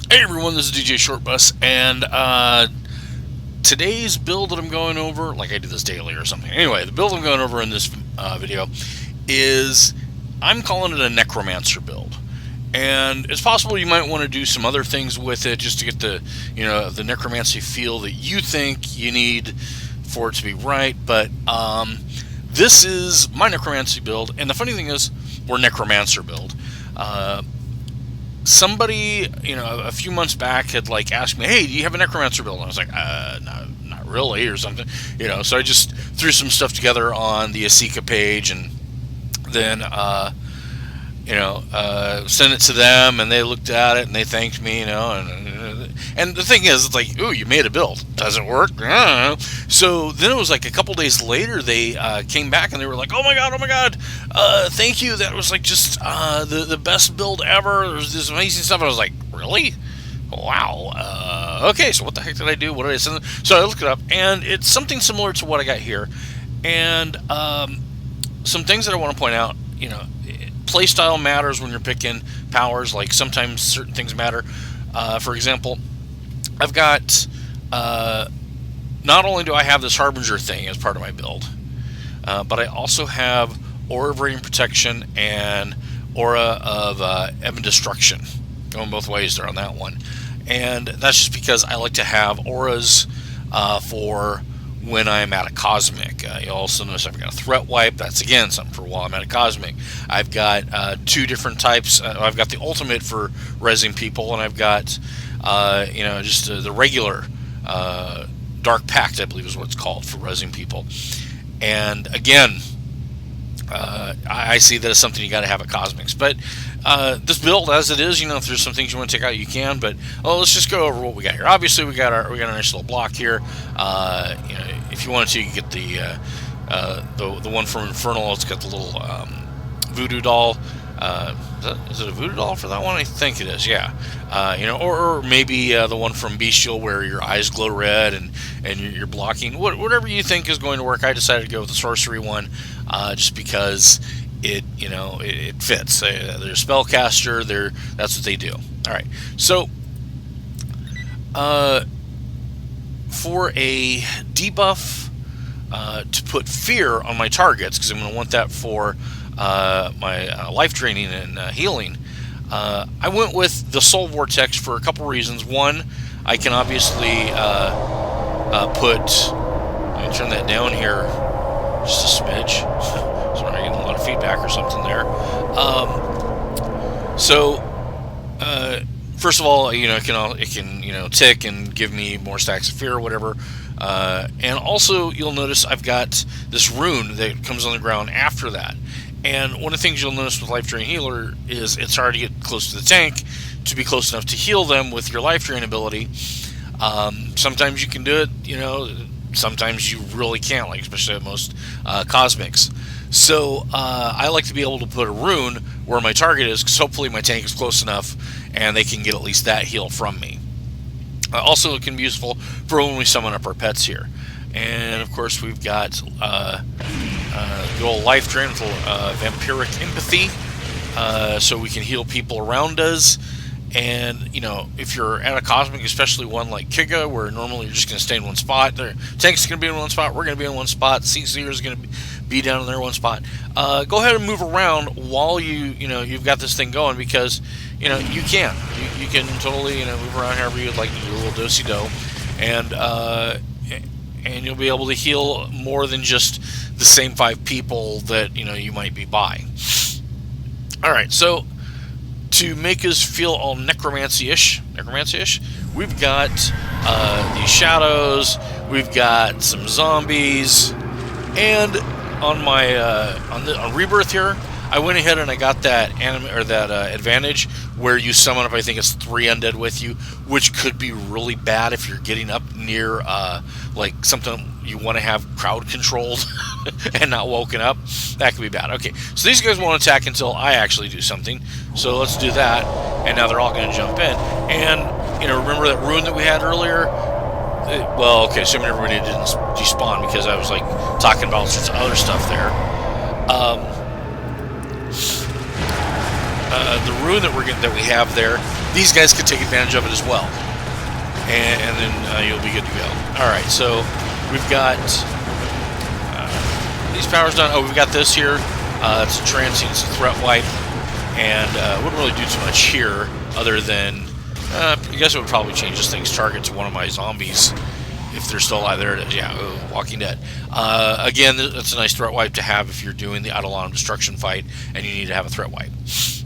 Hey everyone, this is DJ Shortbus, and today's build that I'm going over, like I do this daily or something. Anyway, the build I'm going over in this video is, I'm calling it a Necromancer build. And it's possible you might want to do some other things with it just to get the, the necromancy feel that you think you need for it to be right. But this is my necromancy build, and the funny thing is, we're necromancer build. Somebody, a few months back had asked me, "Hey, do you have a necromancer build?" And I was like, "No, not really," or something, So I just threw some stuff together on the Asika page, and then, sent it to them, and they looked at it and they thanked me, and the thing is, it's like, ooh, you made a build. Does it work? I don't know. So then it was like a couple days later, they came back and they were like, oh my god, thank you. That was just the best build ever. There's this amazing stuff. And I was like, really? Wow. Okay, so what the heck did I do? What did I send? So I looked it up, and it's something similar to what I got here. And some things that I want to point out, playstyle matters when you're picking powers. Like, sometimes certain things matter. For example, I've got, not only do I have this Harbinger thing as part of my build, but I also have Aura of Radiant Protection and Aura of Evan Destruction. Going both ways there on that one. And that's just because I like to have auras for when I'm at a Cosmic. You'll also notice I've got a Threat Wipe. That's, again, something for while I'm at a Cosmic. I've got two different types. I've got the ultimate for rezzing people, and I've got, just the regular Dark Pact, I believe is what it's called, for rezzing people. And, again, I see that as something you got to have at Cosmics. But this build, as it is, if there's some things you want to take out, you can. But let's just go over what we got here. Obviously, we got a nice little block here. If you wanted to, you could get the one from Infernal. It's got the little voodoo doll. Is it a voodoo doll for that one? I think it is. Yeah. Or maybe the one from Bestial, where your eyes glow red and you're blocking. Whatever you think is going to work. I decided to go with the sorcery one, just because it fits. They're a spellcaster. That's what they do. All right. So, for a debuff to put fear on my targets, because I'm going to want that for my life draining and healing, I went with the Soul Vortex for a couple reasons. One, I can obviously put. Let me turn that down here just a smidge. Sorry, I'm getting a lot of feedback or something there. First of all, it can tick and give me more stacks of fear or whatever. And also, you'll notice I've got this rune that comes on the ground after that. And one of the things you'll notice with Life Drain Healer is it's hard to get close to the tank to be close enough to heal them with your Life Drain ability. Sometimes you can do it, sometimes you really can't, especially at most Cosmics. So I like to be able to put a rune where my target is, because hopefully my tank is close enough and they can get at least that heal from me. Also, it can be useful for when we summon up our pets here. And of course, we've got the old Life Drain with Vampiric Empathy, so we can heal people around us. And, if you're at a Cosmic, especially one like Kiga, where normally you're just going to stay in one spot, their tank's going to be in one spot, we're going to be in one spot, Seer is going to be down in their one spot. Go ahead and move around while you've got this thing going, because, you can. You can totally, move around however you'd like to do, a little do-si-do. And you'll be able to heal more than just the same 5 people that, you might be buying. Alright, so to make us feel all necromancy-ish, we've got these shadows, we've got some zombies, and on my on Rebirth here, I went ahead and I got that advantage where you summon up, I think it's 3 undead with you, which could be really bad if you're getting up near something you want to have crowd controlled and not woken up. That could be bad. Okay, so these guys won't attack until I actually do something. So let's do that. And now they're all going to jump in. And remember that rune that we had earlier? Assuming everybody didn't despawn, because I was talking about all sorts of other stuff there. the rune that we have there, these guys could take advantage of it as well, and then you'll be good to go. All right, so we've got these powers done. Oh, we've got this here. It's a transient, it's a threat wipe, and wouldn't really do too much here other than I guess it would probably change this thing's target to one of my zombies if they're still alive. There it is. Yeah, Walking Dead. Again, that's a nice threat wipe to have if you're doing the Eidolon Destruction fight and you need to have a threat wipe.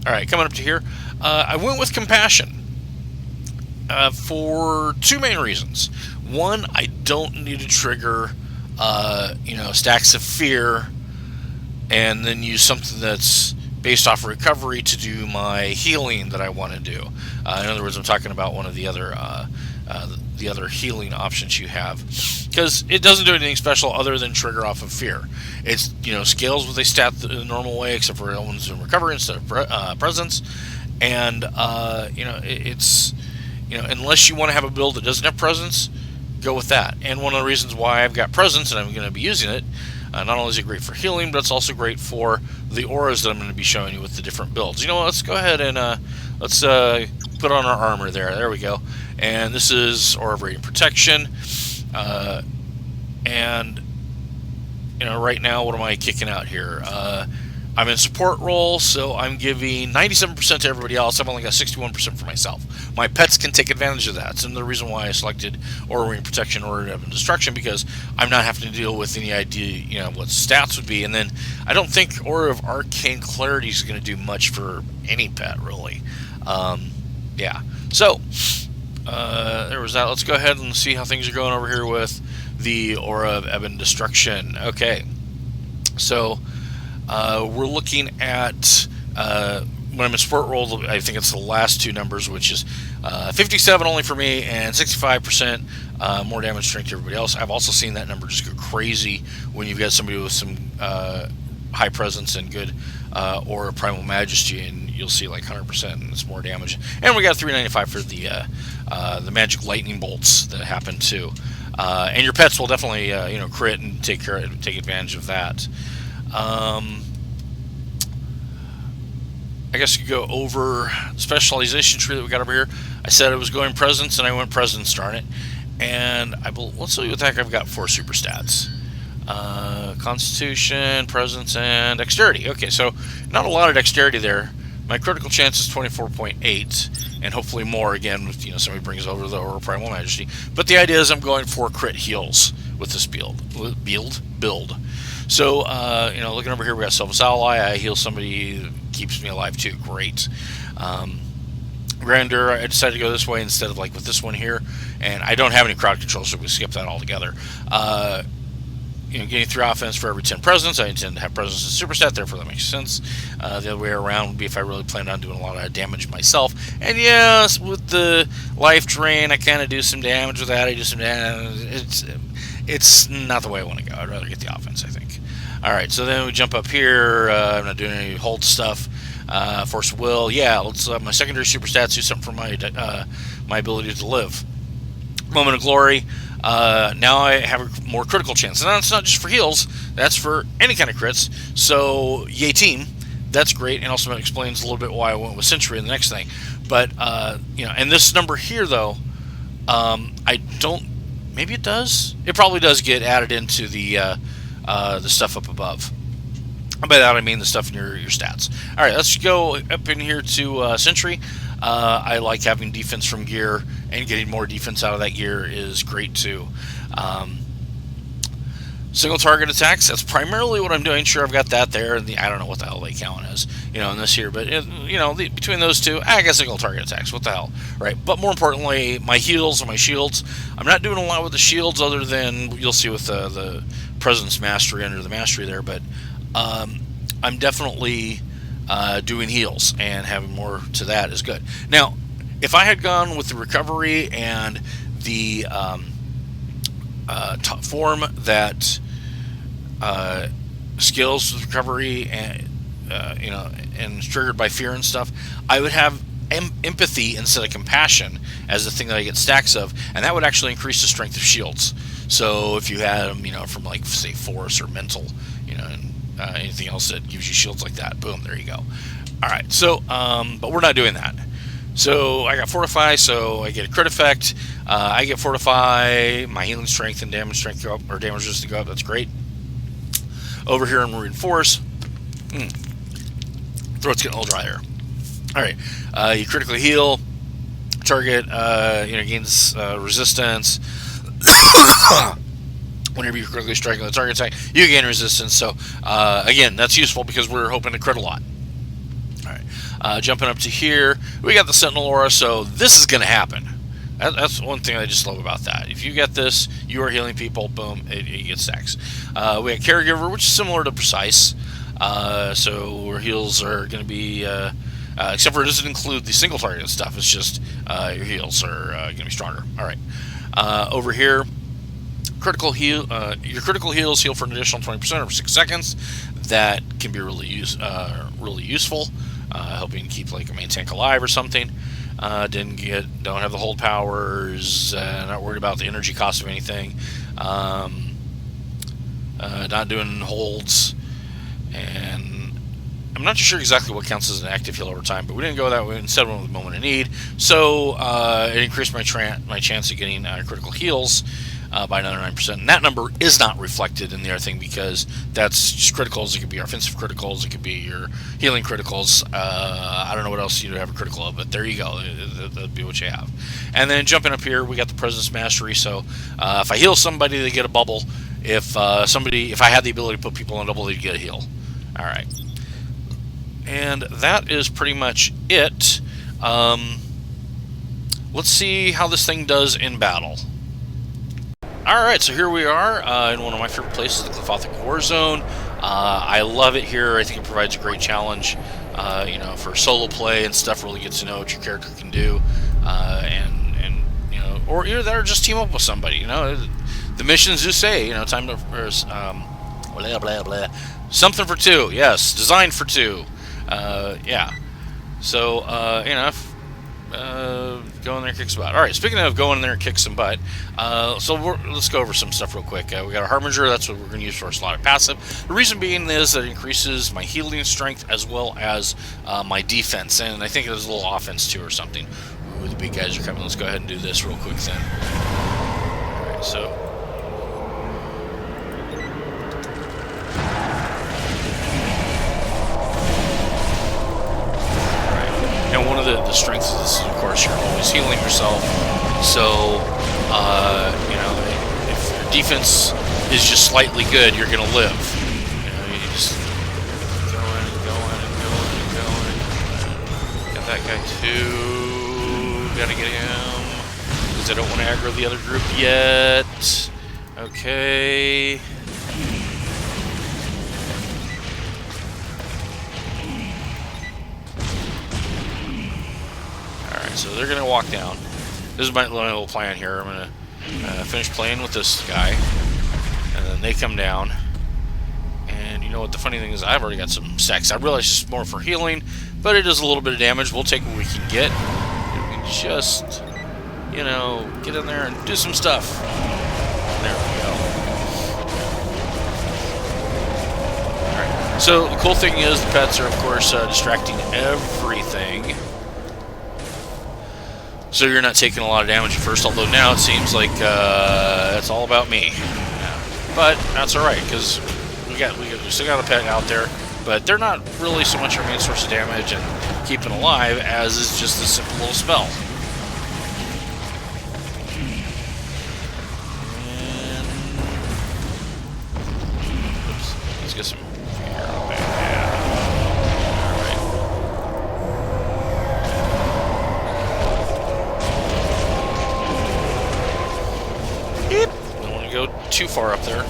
All right, coming up to here, I went with Compassion for two main reasons. One, I don't need to trigger, stacks of fear and then use something that's based off recovery to do my healing that I want to do. In other words, I'm talking about one of the other healing options you have, because it doesn't do anything special other than trigger off of fear. It's scales with a stat the normal way, except for elements in recovery instead of presence, and it's unless you want to have a build that doesn't have presence, go with that. And one of the reasons why I've got presence and I'm going to be using it. Not only is it great for healing, but it's also great for the auras that I'm going to be showing you with the different builds. Let's go ahead and let's put on our armor there. There we go. And this is Aura of Radiant Protection. And right now, what am I kicking out here? I'm in support role, so I'm giving 97% to everybody else. I've only got 61% for myself. My pets can take advantage of that. It's the reason why I selected Aura of Radiant Protection, Aura of Destruction, because I'm not having to deal with any idea, what stats would be. And then I don't think Aura of Arcane Clarity is going to do much for any pet, really. Yeah. So, there was that. Let's go ahead and see how things are going over here with the Aura of Ebon Destruction. Okay. So, we're looking at, when I'm in support role, I think it's the last two numbers, which is 57 only for me and 65% more damage strength to everybody else. I've also seen that number just go crazy when you've got somebody with some high presence and good Aura Primal Majesty, and you'll see like 100% and it's more damage. And we got 395 for the magic lightning bolts that happen too. And your pets will definitely crit and take advantage of that. I guess you go over the specialization tree that we got over here. I said I was going presence, and I went presence, darn it. And let's see what the heck I've got for super stats. Constitution, presence, and dexterity. Okay, so not a lot of dexterity there. My critical chance is 24.8, and hopefully more again with somebody brings over the Aura Primal Majesty. But the idea is I'm going for crit heals with this build. So looking over here, we got Selfless Ally. I heal somebody, keeps me alive too. Great. Grandeur, I decided to go this way instead of like with this one here, and I don't have any crowd control, so we skip that altogether. Getting 3 offense for every 10 presence. I intend to have presence and super stat, therefore that makes sense. The other way around would be if I really planned on doing a lot of damage myself. And yes, with the life drain, I kind of do some damage with that. I do some damage. It's not the way I want to go. I'd rather get the offense, I think. All right, so then we jump up here. I'm not doing any hold stuff. Force of Will. Yeah, let's let my secondary super stats do something for my ability to live. Moment of Glory. Now I have a more critical chance. And that's not just for heals. That's for any kind of crits. So, yay team. That's great. And also explains a little bit why I went with Sentry in the next thing. But, and this number here, though, I don't... Maybe it does? It probably does get added into the stuff up above. By that I mean the stuff in your stats. Alright, let's go up in here to Sentry. I like having defense from gear, and getting more defense out of that gear is great too. Single target attacks, that's primarily what I'm doing. Sure, I've got that there, and I don't know what the hell they count as, in this here, but, between those two, I got single target attacks, what the hell, right? But more importantly, my heals and my shields, I'm not doing a lot with the shields other than, you'll see with the Presence Mastery under the Mastery there, but I'm definitely doing heals, and having more to that is good. Now, if I had gone with the recovery and the form that skills with recovery and and triggered by fear and stuff, I would have empathy instead of compassion as the thing that I get stacks of, and that would actually increase the strength of shields. So if you had them, from like say force or mental, and anything else that gives you shields like that, boom, there you go. Alright, so, but we're not doing that. So I got Fortify, so I get a crit effect. I get Fortify, my healing strength and damage strength go up, or damage resistance go up. That's great. Over here in Reinforce, throat's getting a little dry there. Alright, you critically heal. Target, gains resistance. Whenever you're critically striking the target attack, you gain resistance. So, again, that's useful because we're hoping to crit a lot. Jumping up to here, we got the Sentinel Aura, so this is going to happen. That's one thing I just love about that. If you get this, you are healing people, boom, it gets stacks. We got Caregiver, which is similar to Precise. So our heals are going to be, except for it doesn't include the single target stuff, it's just your heals are going to be stronger. Alright. Over here, critical heal. Your critical heals heal for an additional 20% over 6 seconds. That can be really useful. Helping keep like a main tank alive or something. Don't have the hold powers. Not worried about the energy cost of anything. Not doing holds, and I'm not sure exactly what counts as an active heal over time, but we didn't go that way. Instead, we went with moment of need. So it increased my chance of getting critical heals by another 9%. And that number is not reflected in the other thing because that's just criticals. It could be offensive criticals. It could be your healing criticals. I don't know what else you have a critical of, but there you go. That'd be what you have. And then jumping up here, we got the Presence Mastery. So if I heal somebody, they get a bubble. If I had the ability to put people on double, they'd get a heal. All right. And that is pretty much it. Let's see how this thing does in battle. Alright, so here we are in one of my favorite places, the Clefothic War Zone. I love it here. I think it provides a great challenge, for solo play and stuff. Really gets to know what your character can do, or either that or just team up with somebody. The missions do say, time to blah blah blah, something for two. Yes, designed for two. Yeah. So go in there and kick some butt. Alright, speaking of going in there and kick some butt, let's go over some stuff real quick. We got a Harbinger, that's what we're going to use for our slaughter passive. The reason being is that it increases my healing strength as well as my defense, and I think there's a little offense too or something. Ooh, the big guys are coming. Let's go ahead and do this real quick then. Alright, so... And one of the strengths of this is, of course, you're always healing yourself. So, if your defense is just slightly good, you're going to live. You just going and going and going and going. Got that guy too. Gotta get him. Because I don't want to aggro the other group yet. Okay. So they're going to walk down. This is my little plan here. I'm going to finish playing with this guy, and then they come down. And you know what the funny thing is? I've already got some stacks. I realize it's more for healing, but it does a little bit of damage. We'll take what we can get. We can just, get in there and do some stuff. There we go. Alright. So the cool thing is the pets are, of course, distracting everything. So you're not taking a lot of damage at first, although now it seems like it's all about me. Yeah. But that's alright, because we still got a pet out there, but they're not really so much our main source of damage and keeping alive as is just a simple little spell. And, oops, let's get some figure out there. Yeah. Don't want to go too far up there.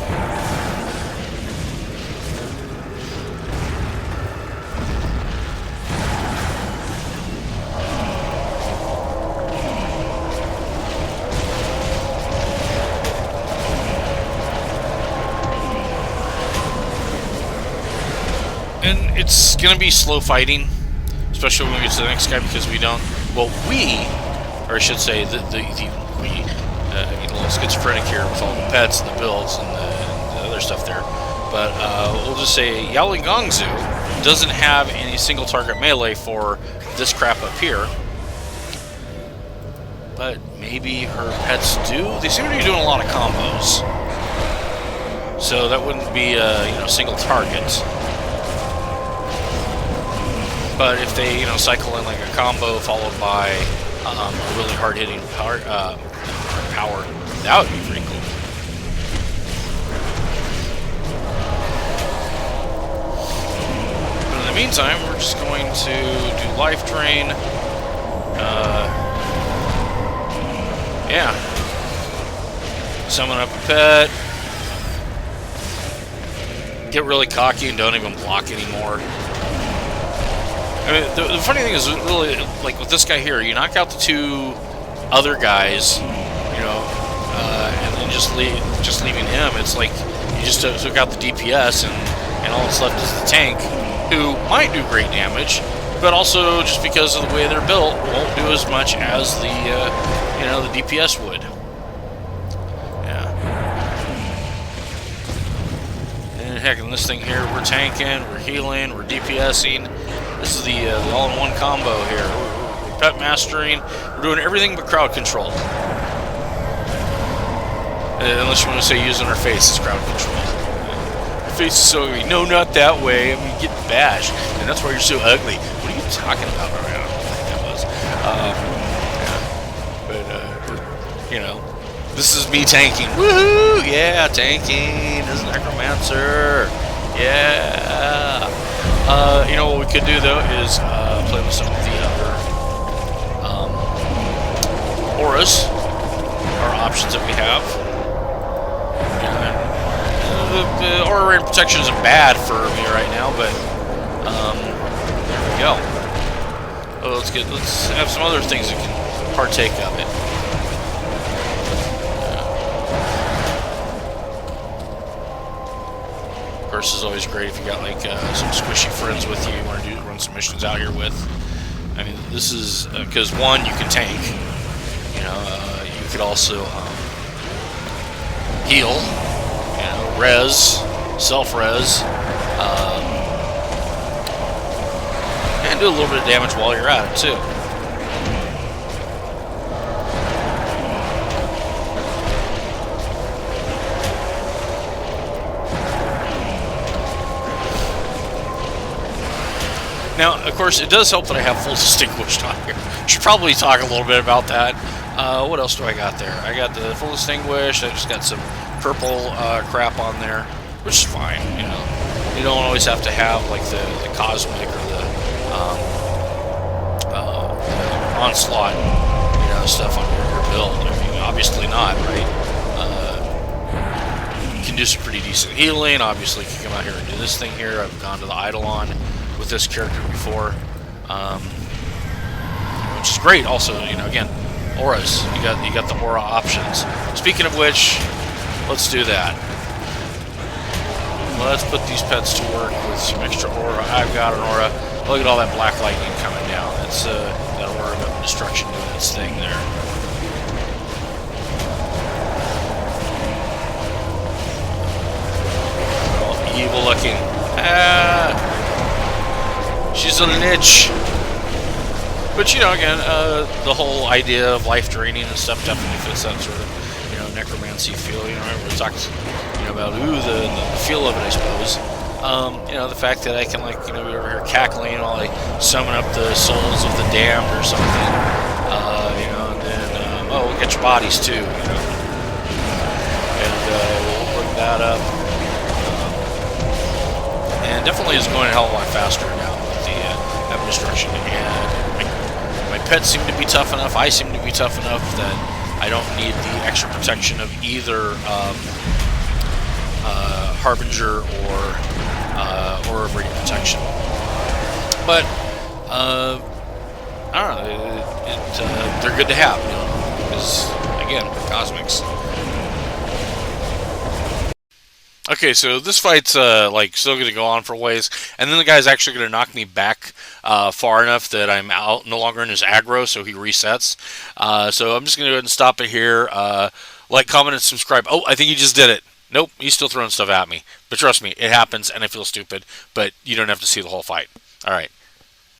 And it's going to be slow fighting, especially when we get to the next guy, because we don't... Well, or I should say, we get a little schizophrenic here with all the pets and the builds and the other stuff there. But we'll just say Yaolingongzu doesn't have any single target melee for this crap up here. But maybe her pets do. They seem to be doing a lot of combos, so that wouldn't be a single target. But if they cycle in like a combo followed by a really hard hitting power, that would be pretty cool. But in the meantime, we're just going to do life drain. Yeah. Summon up a pet. Get really cocky and don't even block anymore. I mean, the funny thing is, really, like with this guy here, you knock out the two other guys, and then just leaving him. It's like you just took out the DPS, and all that's left is the tank, who might do great damage, but also just because of the way they're built, won't do as much as the the DPS would. Yeah. And heck, in this thing here, we're tanking, we're healing, we're DPSing. This is the all-in-one combo here. We're pet mastering. We're doing everything but crowd control. Unless you want to say using our face as crowd control. Your face is so ugly. No, not that way. I mean, you get bashed, and that's why you're so ugly. What are you talking about? I don't know what that was. But this is me tanking. Woohoo! Yeah, tanking. This is Necromancer. Yeah. What we could do though is play with some of the other auras, or options that we have. The aura rain protection isn't bad for me right now, but there we go. Oh, let's have some other things that can partake of it. Of course, it's always great if you got like some squishy friends with you want to run some missions out here with. I mean, this is because one, you can tank. You could also heal, res, self-res, and do a little bit of damage while you're at it too. Now, of course, it does help that I have full distinguished on here. Should probably talk a little bit about that. What else do I got there? I got the full distinguished. I just got some purple crap on there, which is fine. You don't always have to have like the cosmic or the onslaught, stuff on your build. I mean, obviously not, right? You can do some pretty decent healing. Obviously, you can come out here and do this thing here. I've gone to the Eidolon with this character before, which is great. Also, again, auras. You got the aura options. Speaking of which, let's do that. Let's put these pets to work with some extra aura. I've got an aura. Look at all that black lightning coming down. That's that aura of destruction doing its thing there. All evil looking. She's a lich. But again, the whole idea of life draining and stuff definitely fits that sort of, necromancy feel. Everybody talks, about the feel of it, I suppose. The fact that I can be over here cackling while I summon up the souls of the damned or something. And then we'll get your bodies too. And we'll bring that up. And definitely is going to help a lot faster now with the destruction. And my pets seem to be tough enough. I seem to be tough enough that I don't need the extra protection of either Harbinger or of Radiant Protection. But I don't know. They're good to have, because again, cosmics. Okay, so this fight's still going to go on for a ways, and then the guy's actually going to knock me back far enough that I'm out no longer in his aggro, so he resets. So I'm just going to go ahead and stop it here. Like, comment, and subscribe. Oh, I think he just did it. Nope, he's still throwing stuff at me. But trust me, it happens, and I feel stupid. But you don't have to see the whole fight. All right.